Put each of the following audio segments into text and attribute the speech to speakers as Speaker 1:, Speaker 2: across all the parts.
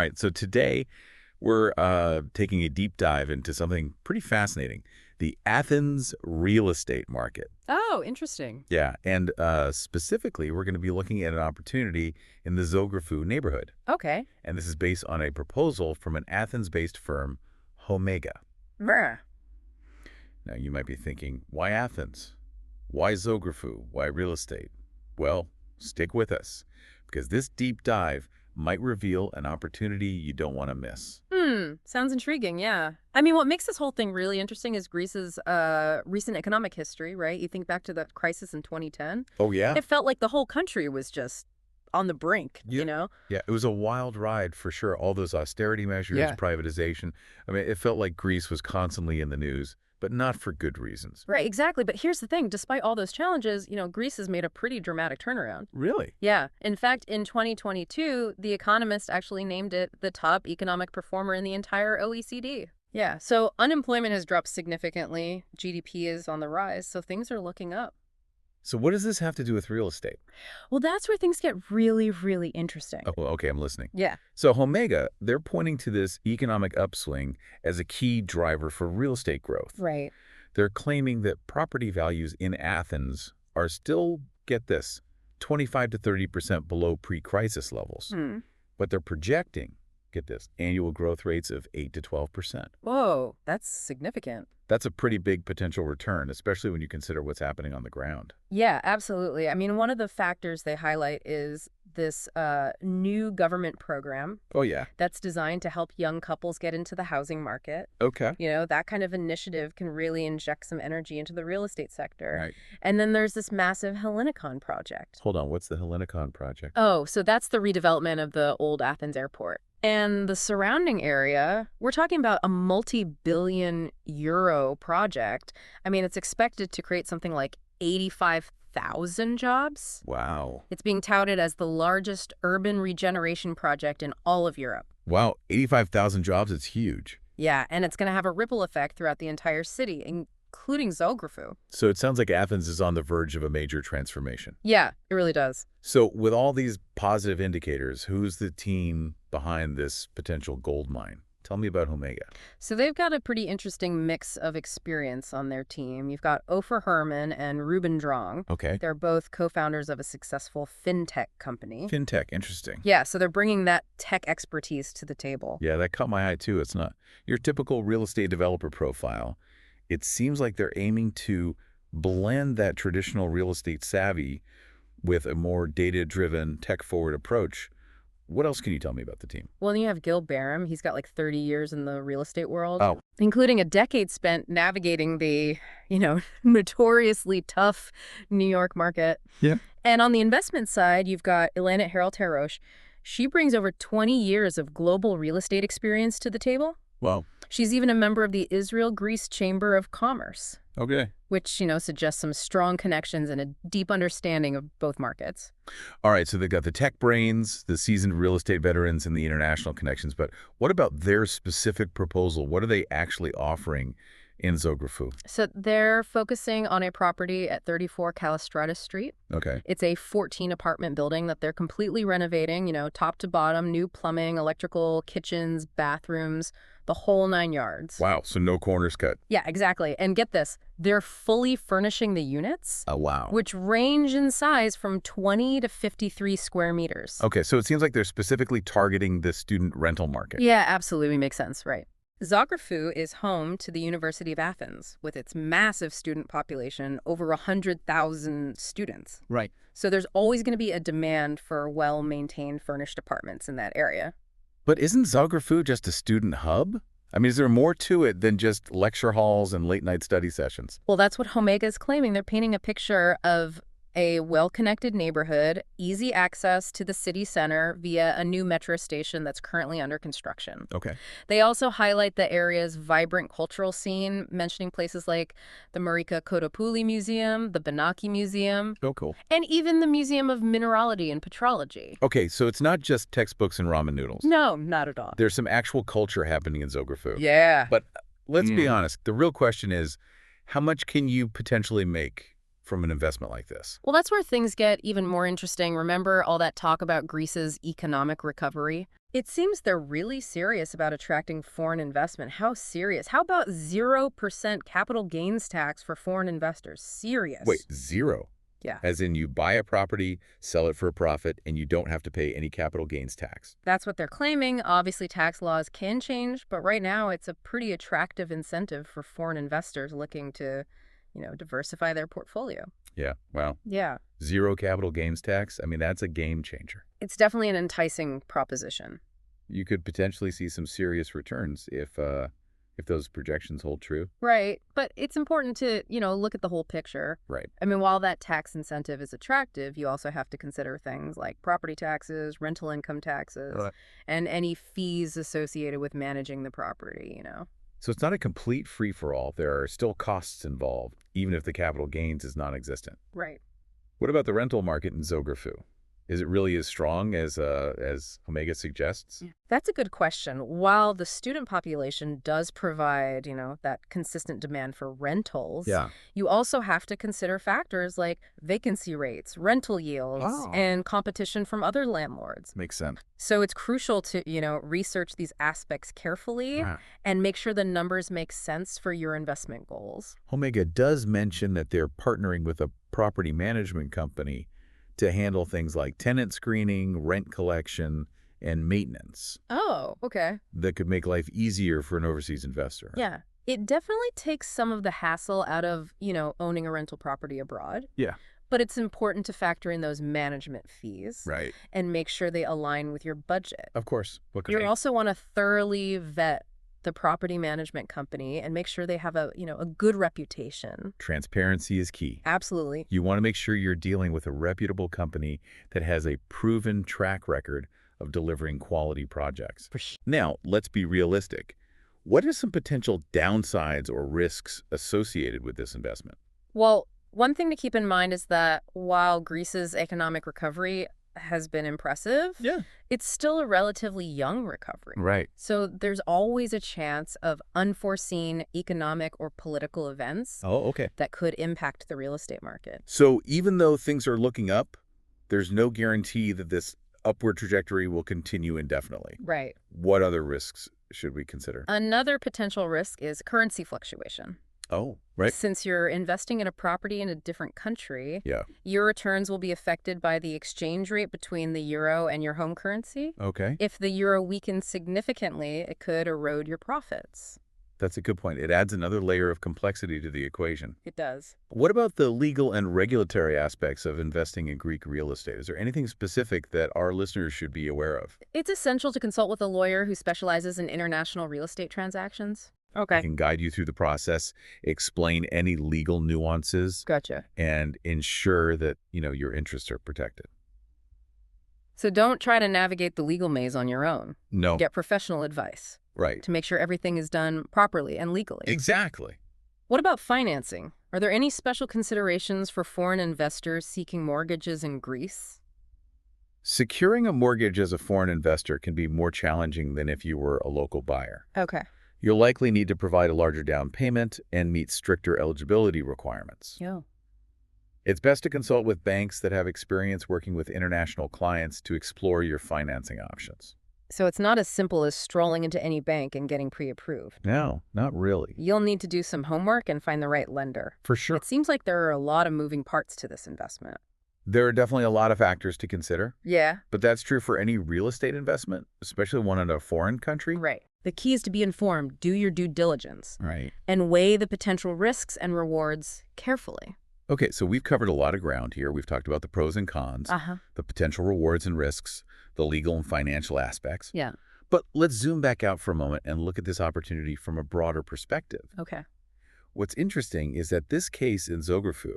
Speaker 1: All right, so today we're taking a deep dive into something pretty fascinating, the Athens real estate market.
Speaker 2: Oh, interesting.
Speaker 1: Yeah, and specifically, we're going to be looking at an opportunity in the Zographou neighborhood.
Speaker 2: Okay.
Speaker 1: And this is based on a proposal from an Athens-based firm, Homega.
Speaker 2: Bruh.
Speaker 1: Now, you might be thinking, why Athens? Why Zographou? Why real estate? Well, stick with us, because this deep dive might reveal an opportunity you don't want to miss.
Speaker 2: Sounds intriguing, yeah. I mean, what makes this whole thing really interesting is Greece's recent economic history, right? You think back to the crisis in 2010.
Speaker 1: Oh, yeah?
Speaker 2: It felt like the whole country was just on the brink,
Speaker 1: Yeah.
Speaker 2: you know?
Speaker 1: Yeah, it was a wild ride for sure. All those austerity measures,
Speaker 2: Yeah.
Speaker 1: privatization. I mean, it felt like Greece was constantly in the news, but not for good reasons.
Speaker 2: Right, exactly. But here's the thing. Despite all those challenges, Greece has made a pretty dramatic turnaround.
Speaker 1: Really?
Speaker 2: Yeah. In fact, in 2022, The Economist actually named it the top economic performer in the entire OECD. Yeah. So unemployment has dropped significantly. GDP is on the rise. So things are looking up.
Speaker 1: So what does this have to do with real estate?
Speaker 2: Well, that's where things get really, really interesting.
Speaker 1: Oh, well, okay, I'm listening.
Speaker 2: Yeah.
Speaker 1: So Homega, they're pointing to this economic upswing as a key driver for real estate growth.
Speaker 2: Right.
Speaker 1: They're claiming that property values in Athens are still, get this, 25 to 30% below pre-crisis levels. But they're projecting, get this, annual growth rates of 8 to 12%.
Speaker 2: Whoa, that's significant.
Speaker 1: That's a pretty big potential return, especially when you consider what's happening on the ground.
Speaker 2: Yeah, absolutely. I mean, one of the factors they highlight is this new government program
Speaker 1: Oh, yeah.
Speaker 2: that's designed to help young couples get into the housing market.
Speaker 1: Okay.
Speaker 2: That kind of initiative can really inject some energy into the real estate sector.
Speaker 1: Right.
Speaker 2: And then there's this massive Hellinikon project.
Speaker 1: Hold on, what's the Hellinikon project?
Speaker 2: Oh, so that's the redevelopment of the old Athens airport. And the surrounding area, we're talking about a multi-billion euro project. I mean, it's expected to create something like 85,000 jobs.
Speaker 1: Wow.
Speaker 2: It's being touted as the largest urban regeneration project in all of Europe.
Speaker 1: Wow, 85,000 jobs, it's huge.
Speaker 2: Yeah, and it's going to have a ripple effect throughout the entire city, including Zographou.
Speaker 1: So it sounds like Athens is on the verge of a major transformation.
Speaker 2: Yeah, it really does.
Speaker 1: So with all these positive indicators, who's the team behind this potential gold mine? Tell me about Homega.
Speaker 2: So they've got a pretty interesting mix of experience on their team. You've got Ofer Herman and Ruben Drong.
Speaker 1: Okay.
Speaker 2: They're both co-founders of a successful fintech company.
Speaker 1: Fintech, interesting.
Speaker 2: Yeah, so they're bringing that tech expertise to the table.
Speaker 1: Yeah, that caught my eye too. It's not your typical real estate developer profile. It seems like they're aiming to blend that traditional real estate savvy with a more data-driven, tech-forward approach. What else can you tell me about the team?
Speaker 2: Well, then you have Gil Barham. He's got like 30 years in the real estate world,
Speaker 1: Oh.
Speaker 2: including a decade spent navigating the, notoriously tough New York market.
Speaker 1: Yeah.
Speaker 2: And on the investment side, you've got Ilana Harel-Terosh. She brings over 20 years of global real estate experience to the table.
Speaker 1: Wow.
Speaker 2: She's even a member of the Israel-Greece Chamber of Commerce,
Speaker 1: Okay.
Speaker 2: which, suggests some strong connections and a deep understanding of both markets.
Speaker 1: All right, so they've got the tech brains, the seasoned real estate veterans, and the international connections. But what about their specific proposal? What are they actually offering in Zographou?
Speaker 2: So they're focusing on a property at 34 Callistratus Street.
Speaker 1: Okay.
Speaker 2: It's a 14-apartment building that they're completely renovating, top to bottom, new plumbing, electrical, kitchens, bathrooms, the whole 9 yards.
Speaker 1: Wow, so no corners cut.
Speaker 2: Yeah, exactly. And get this, they're fully furnishing the units,
Speaker 1: Oh, wow.
Speaker 2: which range in size from 20 to 53 square meters.
Speaker 1: Okay, so it seems like they're specifically targeting the student rental market.
Speaker 2: Yeah, absolutely makes sense, right. Zographou is home to the University of Athens, with its massive student population, over 100,000 students.
Speaker 1: Right.
Speaker 2: So there's always going to be a demand for well-maintained furnished apartments in that area.
Speaker 1: But isn't Zographou just a student hub? I mean, is there more to it than just lecture halls and late-night study sessions?
Speaker 2: Well, that's what Homega is claiming. They're painting a picture of a well-connected neighborhood, easy access to the city center via a new metro station that's currently under construction.
Speaker 1: Okay.
Speaker 2: They also highlight the area's vibrant cultural scene, mentioning places like the Marika Kotopouli Museum, the Benaki Museum,
Speaker 1: Oh, cool.
Speaker 2: and even the Museum of Mineralogy and Petrology.
Speaker 1: Okay, so it's not just textbooks and ramen noodles.
Speaker 2: No, not at all.
Speaker 1: There's some actual culture happening in Zographou.
Speaker 2: Yeah.
Speaker 1: But let's be honest. The real question is, how much can you potentially make from an investment like this?
Speaker 2: Well, that's where things get even more interesting. Remember all that talk about Greece's economic recovery? It seems they're really serious about attracting foreign investment. How serious? How about 0% capital gains tax for foreign investors?
Speaker 1: Wait,
Speaker 2: Serious.
Speaker 1: zero?
Speaker 2: Yeah.
Speaker 1: As in you buy a property, sell it for a profit, and you don't have to pay any capital gains tax.
Speaker 2: That's what they're claiming. Obviously, tax laws can change, but right now it's a pretty attractive incentive for foreign investors looking to, diversify their portfolio.
Speaker 1: Yeah, wow.
Speaker 2: Yeah.
Speaker 1: Zero capital gains tax? I mean, that's a game changer.
Speaker 2: It's definitely an enticing proposition.
Speaker 1: You could potentially see some serious returns if those projections hold true.
Speaker 2: Right. But it's important to, look at the whole picture.
Speaker 1: Right.
Speaker 2: I mean, while that tax incentive is attractive, you also have to consider things like property taxes, rental income taxes,
Speaker 1: Right.
Speaker 2: and any fees associated with managing the property.
Speaker 1: So it's not a complete free-for-all. There are still costs involved, even if the capital gains is non-existent.
Speaker 2: Right.
Speaker 1: What about the rental market in Zografou? Is it really as strong as Homega suggests?
Speaker 2: Yeah. That's a good question. While the student population does provide, that consistent demand for rentals,
Speaker 1: Yeah.
Speaker 2: you also have to consider factors like vacancy rates, rental yields,
Speaker 1: Oh.
Speaker 2: and competition from other landlords.
Speaker 1: Makes sense.
Speaker 2: So it's crucial to, research these aspects carefully
Speaker 1: Wow.
Speaker 2: and make sure the numbers make sense for your investment goals.
Speaker 1: Homega does mention that they're partnering with a property management company to handle things like tenant screening, rent collection, and maintenance
Speaker 2: Oh, okay.
Speaker 1: that could make life easier for an overseas investor.
Speaker 2: Yeah. It definitely takes some of the hassle out of, owning a rental property abroad.
Speaker 1: Yeah.
Speaker 2: But it's important to factor in those management fees
Speaker 1: Right.
Speaker 2: and make sure they align with your budget.
Speaker 1: Of course. What could
Speaker 2: You also want to thoroughly vet the property management company and make sure they have a good reputation.
Speaker 1: Transparency is key.
Speaker 2: Absolutely.
Speaker 1: You want to make sure you're dealing with a reputable company that has a proven track record of delivering quality projects. Now, let's be realistic. What are some potential downsides or risks associated with this investment?
Speaker 2: Well, one thing to keep in mind is that while Greece's economic recovery has been impressive,
Speaker 1: Yeah.
Speaker 2: it's still a relatively young recovery.
Speaker 1: Right.
Speaker 2: So there's always a chance of unforeseen economic or political events
Speaker 1: Oh, okay.
Speaker 2: that could impact the real estate market.
Speaker 1: So even though things are looking up, there's no guarantee that this upward trajectory will continue indefinitely.
Speaker 2: Right.
Speaker 1: What other risks should we consider?
Speaker 2: Another potential risk is currency fluctuation.
Speaker 1: Oh, right.
Speaker 2: Since you're investing in a property in a different country,
Speaker 1: Yeah.
Speaker 2: your returns will be affected by the exchange rate between the euro and your home currency.
Speaker 1: Okay.
Speaker 2: If the euro weakens significantly, it could erode your profits.
Speaker 1: That's a good point. It adds another layer of complexity to the equation.
Speaker 2: It does.
Speaker 1: What about the legal and regulatory aspects of investing in Greek real estate? Is there anything specific that our listeners should be aware of?
Speaker 2: It's essential to consult with a lawyer who specializes in international real estate transactions.
Speaker 1: I can guide you through the process, explain any legal nuances,
Speaker 2: Gotcha.
Speaker 1: and ensure that, your interests are protected.
Speaker 2: So don't try to navigate the legal maze on your own.
Speaker 1: No.
Speaker 2: Get professional advice
Speaker 1: Right.
Speaker 2: to make sure everything is done properly and legally.
Speaker 1: Exactly.
Speaker 2: What about financing? Are there any special considerations for foreign investors seeking mortgages in Greece?
Speaker 1: Securing a mortgage as a foreign investor can be more challenging than if you were a local buyer.
Speaker 2: Okay.
Speaker 1: You'll likely need to provide a larger down payment and meet stricter eligibility requirements.
Speaker 2: Yeah.
Speaker 1: It's best to consult with banks that have experience working with international clients to explore your financing options.
Speaker 2: So it's not as simple as strolling into any bank and getting pre-approved.
Speaker 1: No, not really.
Speaker 2: You'll need to do some homework and find the right lender.
Speaker 1: For sure.
Speaker 2: It seems like there are a lot of moving parts to this investment.
Speaker 1: There are definitely a lot of factors to consider,
Speaker 2: Yeah.
Speaker 1: but that's true for any real estate investment, especially one in a foreign country.
Speaker 2: Right. The key is to be informed, do your due diligence,
Speaker 1: Right.
Speaker 2: and weigh the potential risks and rewards carefully.
Speaker 1: Okay, so we've covered a lot of ground here. We've talked about the pros and cons, the potential rewards and risks, the legal and financial aspects.
Speaker 2: Yeah.
Speaker 1: But let's zoom back out for a moment and look at this opportunity from a broader perspective.
Speaker 2: Okay.
Speaker 1: What's interesting is that this case in Zografou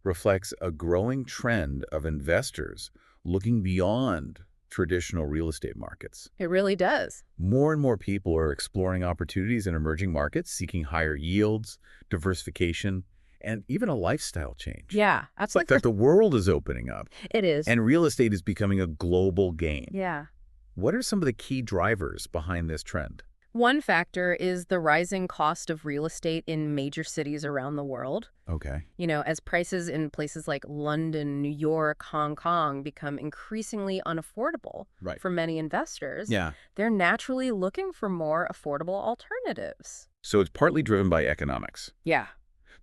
Speaker 1: reflects a growing trend of investors looking beyond traditional real estate markets.
Speaker 2: It really does.
Speaker 1: More and more people are exploring opportunities in emerging markets, seeking higher yields, diversification, and even a lifestyle change.
Speaker 2: Yeah,
Speaker 1: It's like that the world is opening up,
Speaker 2: It is.
Speaker 1: and real estate is becoming a global game.
Speaker 2: Yeah.
Speaker 1: What are some of the key drivers behind this trend?
Speaker 2: One factor is the rising cost of real estate in major cities around the world.
Speaker 1: Okay.
Speaker 2: As prices in places like London, New York, Hong Kong become increasingly unaffordable
Speaker 1: Right.
Speaker 2: for many investors,
Speaker 1: Yeah.
Speaker 2: they're naturally looking for more affordable alternatives.
Speaker 1: So it's partly driven by economics.
Speaker 2: Yeah,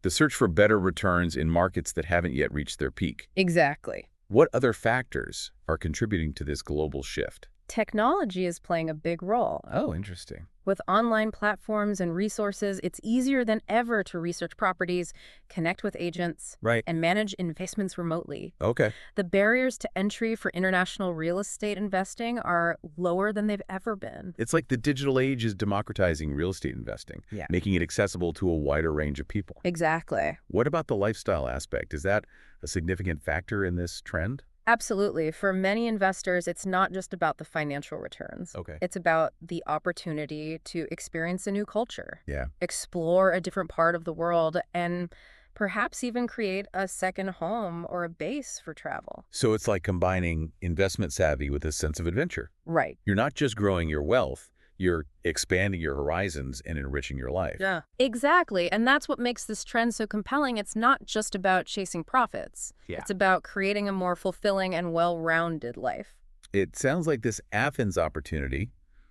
Speaker 1: The search for better returns in markets that haven't yet reached their peak.
Speaker 2: exactly.
Speaker 1: What other factors are contributing to this global shift?
Speaker 2: Technology is playing a big role.
Speaker 1: Oh, interesting.
Speaker 2: With online platforms and resources, it's easier than ever to research properties, connect with agents,
Speaker 1: Right.
Speaker 2: and manage investments remotely.
Speaker 1: Okay.
Speaker 2: The barriers to entry for international real estate investing are lower than they've ever been.
Speaker 1: It's like the digital age is democratizing real estate investing,
Speaker 2: Yeah.
Speaker 1: making it accessible to a wider range of people.
Speaker 2: Exactly.
Speaker 1: What about the lifestyle aspect? Is that a significant factor in this trend?
Speaker 2: Absolutely. For many investors, it's not just about the financial returns.
Speaker 1: Okay.
Speaker 2: It's about the opportunity to experience a new culture,
Speaker 1: Yeah.
Speaker 2: explore a different part of the world, and perhaps even create a second home or a base for travel.
Speaker 1: So it's like combining investment savvy with a sense of adventure.
Speaker 2: Right.
Speaker 1: You're not just growing your wealth, you're expanding your horizons and enriching your life.
Speaker 2: Yeah. Exactly. And that's what makes this trend so compelling. It's not just about chasing profits.
Speaker 1: Yeah.
Speaker 2: It's about creating a more fulfilling and well-rounded life.
Speaker 1: It sounds like this Athens opportunity,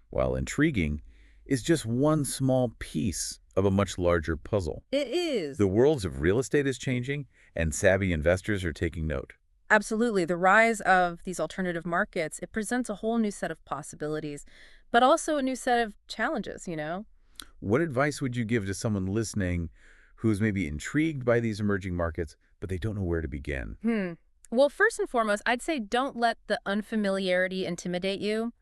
Speaker 1: while intriguing, is just one small piece of a much larger puzzle.
Speaker 2: It is.
Speaker 1: The worlds of real estate is changing, and savvy investors are taking note.
Speaker 2: Absolutely. The rise of these alternative markets, it presents a whole new set of possibilities, but also a new set of challenges.
Speaker 1: What advice would you give to someone listening who's maybe intrigued by these emerging markets, but they don't know where to begin?
Speaker 2: Well, first and foremost, I'd say don't let the unfamiliarity intimidate you.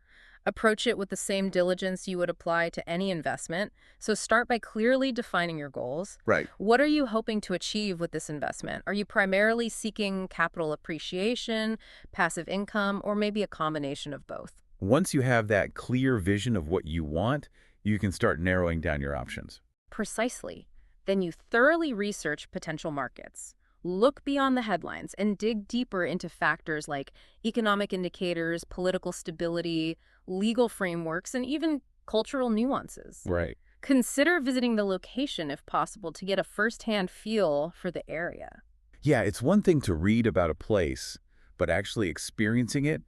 Speaker 2: Approach it with the same diligence you would apply to any investment. So start by clearly defining your goals.
Speaker 1: Right.
Speaker 2: What are you hoping to achieve with this investment? Are you primarily seeking capital appreciation, passive income, or maybe a combination of both?
Speaker 1: Once you have that clear vision of what you want, you can start narrowing down your options.
Speaker 2: Precisely. Then you thoroughly research potential markets. Look beyond the headlines and dig deeper into factors like economic indicators, political stability, legal frameworks, and even cultural nuances.
Speaker 1: Right.
Speaker 2: Consider visiting the location if possible to get a first-hand feel for the area.
Speaker 1: Yeah, it's one thing to read about a place, but actually experiencing it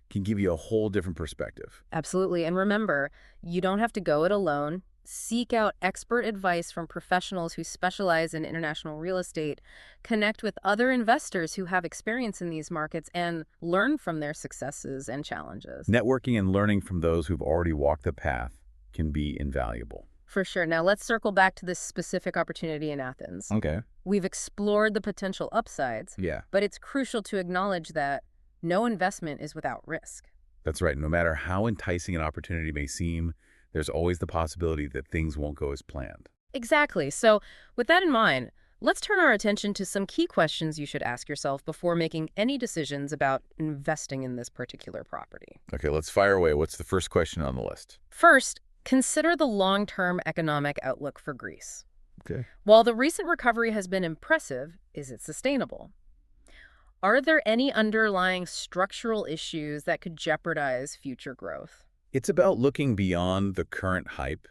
Speaker 1: can give you a whole different perspective.
Speaker 2: Absolutely. And remember, you don't have to go it alone. Seek out expert advice from professionals who specialize in international real estate. Connect with other investors who have experience in these markets and learn from their successes and challenges.
Speaker 1: Networking and learning from those who've already walked the path can be invaluable.
Speaker 2: For sure. Now let's circle back to this specific opportunity in Athens.
Speaker 1: Okay.
Speaker 2: We've explored the potential upsides,
Speaker 1: Yeah,
Speaker 2: but it's crucial to acknowledge that no investment is without risk.
Speaker 1: that's right. No matter how enticing an opportunity may seem, there's always the possibility that things won't go as planned.
Speaker 2: Exactly. So with that in mind, let's turn our attention to some key questions you should ask yourself before making any decisions about investing in this particular property.
Speaker 1: Okay, let's fire away. What's the first question on the list?
Speaker 2: First, consider the long-term economic outlook for Greece.
Speaker 1: Okay.
Speaker 2: While the recent recovery has been impressive, is it sustainable? Are there any underlying structural issues that could jeopardize future growth?
Speaker 1: It's about looking beyond the current hype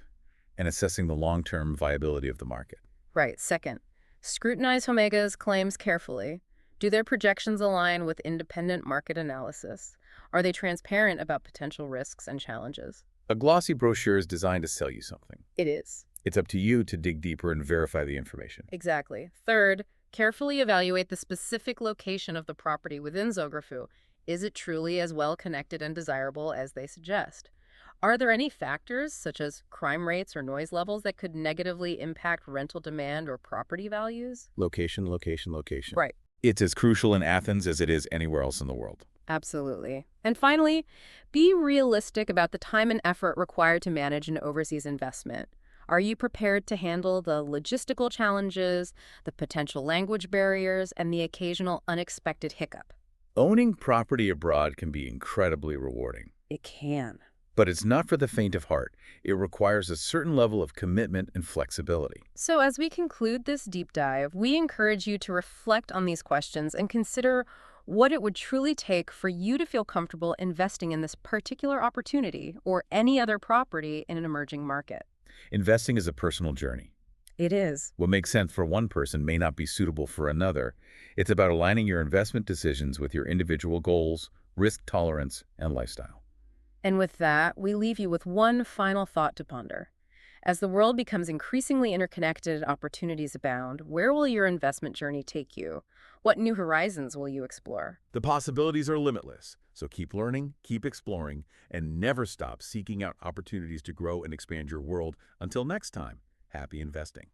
Speaker 1: and assessing the long-term viability of the market.
Speaker 2: Right. Second, scrutinize Homega's claims carefully. Do their projections align with independent market analysis? Are they transparent about potential risks and challenges?
Speaker 1: A glossy brochure is designed to sell you something.
Speaker 2: It is.
Speaker 1: It's up to you to dig deeper and verify the information.
Speaker 2: Exactly. Third, carefully evaluate the specific location of the property within Zografu. Is it truly as well connected and desirable as they suggest? Are there any factors, such as crime rates or noise levels, that could negatively impact rental demand or property values?
Speaker 1: Location, location, location.
Speaker 2: Right.
Speaker 1: It's as crucial in Athens as it is anywhere else in the world.
Speaker 2: Absolutely. And finally, be realistic about the time and effort required to manage an overseas investment. Are you prepared to handle the logistical challenges, the potential language barriers, and the occasional unexpected hiccup?
Speaker 1: Owning property abroad can be incredibly rewarding.
Speaker 2: It can.
Speaker 1: But it's not for the faint of heart. It requires a certain level of commitment and flexibility.
Speaker 2: So as we conclude this deep dive, we encourage you to reflect on these questions and consider what it would truly take for you to feel comfortable investing in this particular opportunity or any other property in an emerging market.
Speaker 1: Investing is a personal journey.
Speaker 2: It is.
Speaker 1: What makes sense for one person may not be suitable for another. It's about aligning your investment decisions with your individual goals, risk tolerance, and lifestyle.
Speaker 2: And with that, we leave you with one final thought to ponder. As the world becomes increasingly interconnected and opportunities abound, where will your investment journey take you? What new horizons will you explore?
Speaker 3: The possibilities are limitless, so keep learning, keep exploring, and never stop seeking out opportunities to grow and expand your world. Until next time, happy investing.